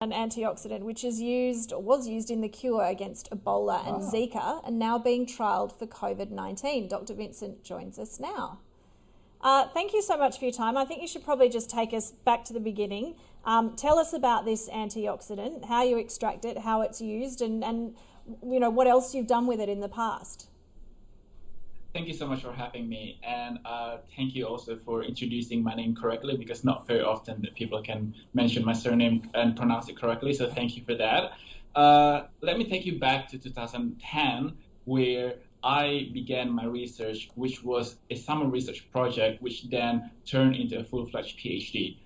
an antioxidant which is used or was used in the cure against Ebola and Zika and now being trialled for COVID-19. Dr. Vincent joins us now. Thank you so much for your time. I think you should probably just take us back to the beginning. Tell us about this antioxidant, how you extract it, how it's used, and what else you've done with it in the past. Thank you so much for having me, and thank you also for introducing my name correctly, because not very often that people can mention my surname and pronounce it correctly, so thank you for that. Let me take you back to 2010, where I began my research, which was a summer research project, which then turned into a full-fledged PhD.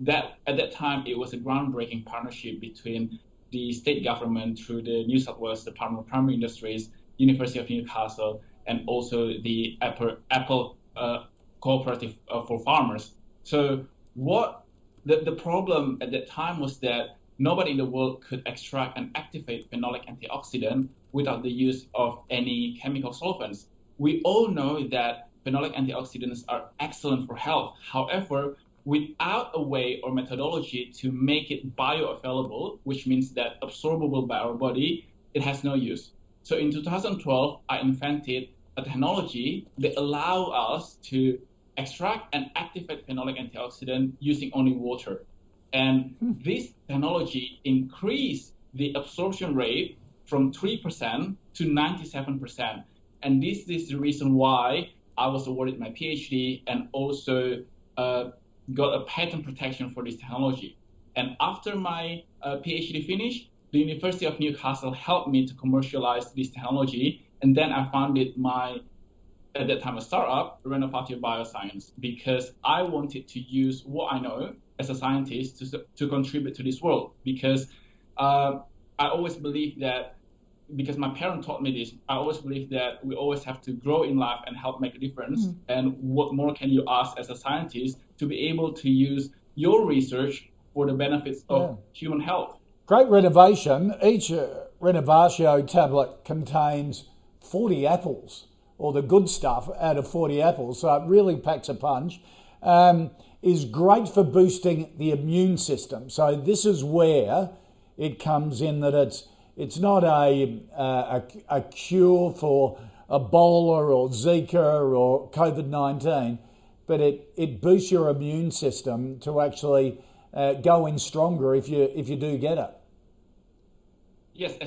At that time, it was a groundbreaking partnership between the state government through the New South Wales Department of Primary Industries, University of Newcastle, and also the Apple Cooperative for Farmers. So the problem at that time was that nobody in the world could extract and activate phenolic antioxidant without the use of any chemical solvents. We all know that phenolic antioxidants are excellent for health. However, without a way or methodology to make it bioavailable, which means that absorbable by our body, it has no use. So in 2012, I invented a technology that allows us to extract and activate phenolic antioxidant using only water. And this technology increased the absorption rate from 3% to 97%. And this is the reason why I was awarded my PhD and also got a patent protection for this technology. And after my PhD finished, the University of Newcastle helped me to commercialize this technology. And then I founded at that time, a startup, Renovatio Bioscience, because I wanted to use what I know as a scientist to contribute to this world. Because I always believe that, because my parents taught me this, I always believe that we always have to grow in life and help make a difference. And what more can you ask as a scientist to be able to use your research for the benefits of human health? Great renovation. Each Renovatio tablet contains 40 apples, or the good stuff out of 40 apples, so it really packs a punch. Is great for boosting the immune system. So this is where it comes in, that it's not a cure for Ebola or Zika or COVID-19, but it boosts your immune system to actually go in stronger if you do get it. Yes,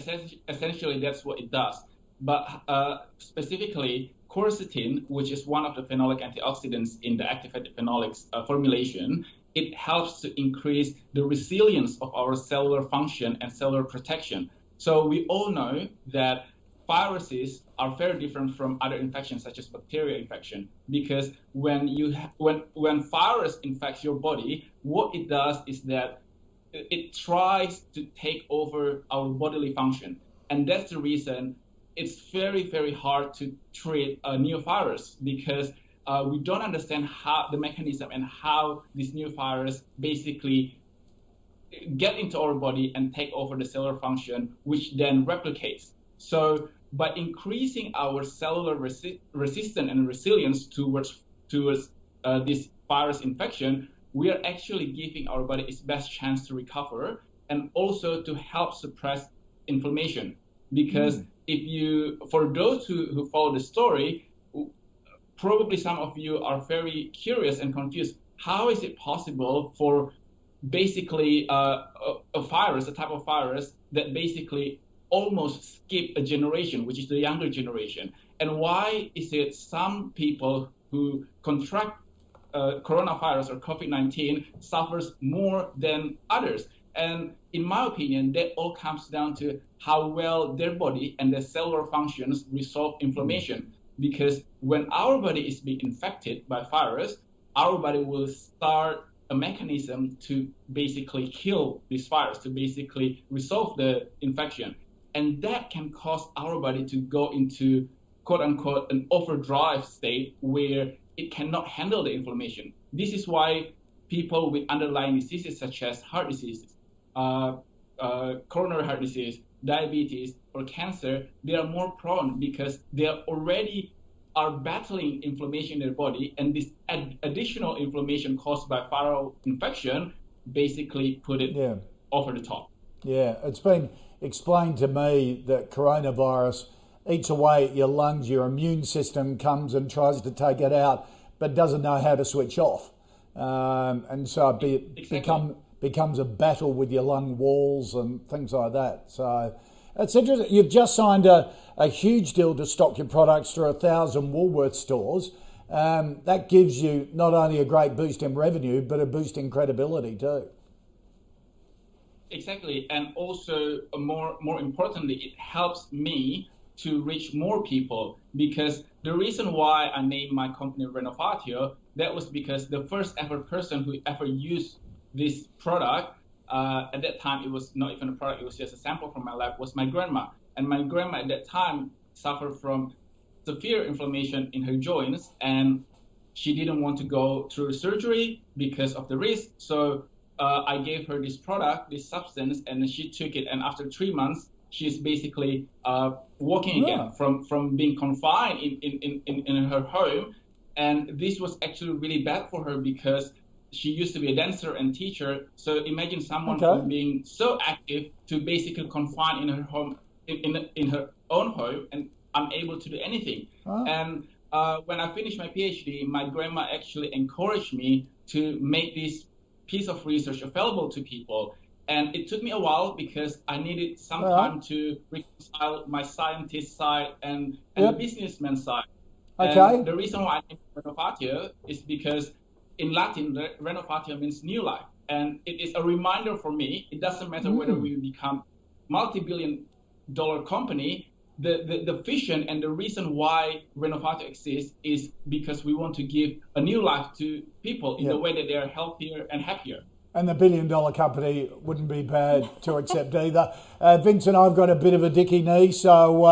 essentially that's what it does. But specifically, quercetin, which is one of the phenolic antioxidants in the activated phenolics formulation, it helps to increase the resilience of our cellular function and cellular protection. So we all know that viruses are very different from other infections, such as bacterial infection, because when virus infects your body, what it does is that it tries to take over our bodily function. And that's the reason it's very, very hard to treat a new virus, because we don't understand how the mechanism and how this new virus basically get into our body and take over the cellular function, which then replicates. So by increasing our cellular resistance and resilience towards this virus infection, we are actually giving our body its best chance to recover and also to help suppress inflammation. Because for those who follow the story, probably some of you are very curious and confused. How is it possible for basically a type of virus that basically almost skip a generation, which is the younger generation? And why is it some people who contract coronavirus or COVID-19 suffers more than others? And in my opinion, that all comes down to how well their body and their cellular functions resolve inflammation. Because when our body is being infected by virus, our body will start a mechanism to basically kill this virus, to basically resolve the infection. And that can cause our body to go into, quote unquote, an overdrive state where it cannot handle the inflammation. This is why people with underlying diseases such as heart disease, coronary heart disease, diabetes, or cancer, they are more prone, because they already are battling inflammation in their body, and this additional inflammation caused by viral infection basically put it over the top. Yeah, it's been explained to me that coronavirus eats away at your lungs, your immune system comes and tries to take it out, but doesn't know how to switch off. And so Exactly. becomes a battle with your lung walls and things like that. So it's interesting. You've just signed a huge deal to stock your products through 1,000 Woolworths stores. That gives you not only a great boost in revenue, but a boost in credibility too. Exactly, and also more importantly, it helps me to reach more people, because the reason why I named my company Renovatio, that was because the first ever person who ever used this product, at that time it was not even a product, it was just a sample from my lab, was my grandma. And my grandma at that time suffered from severe inflammation in her joints, and she didn't want to go through surgery because of the risk. So I gave her this product, this substance, and she took it. And after 3 months, she's basically walking again from being confined in her home. And this was actually really bad for her because she used to be a dancer and teacher. So imagine someone from being so active to basically confined in her home, in her own home, and unable to do anything. And when I finished my PhD, my grandma actually encouraged me to make this piece of research available to people. And it took me a while because I needed some time to reconcile my scientist side and the businessman side. And the reason why I named Renovatio is because in Latin, Renovatio means new life. And it is a reminder for me, it doesn't matter whether we become multi-billion-dollar company, the vision and the reason why Renovatio exists is because we want to give a new life to people in the way that they are healthier and happier. And the billion-dollar company wouldn't be bad to accept either. Vincent, I've got a bit of a dicky knee, so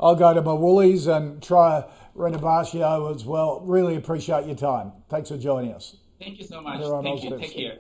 I'll go to my Woolies and try Renovatio as well. Really appreciate your time. Thanks for joining us. Thank you so much. Thank you. Take care.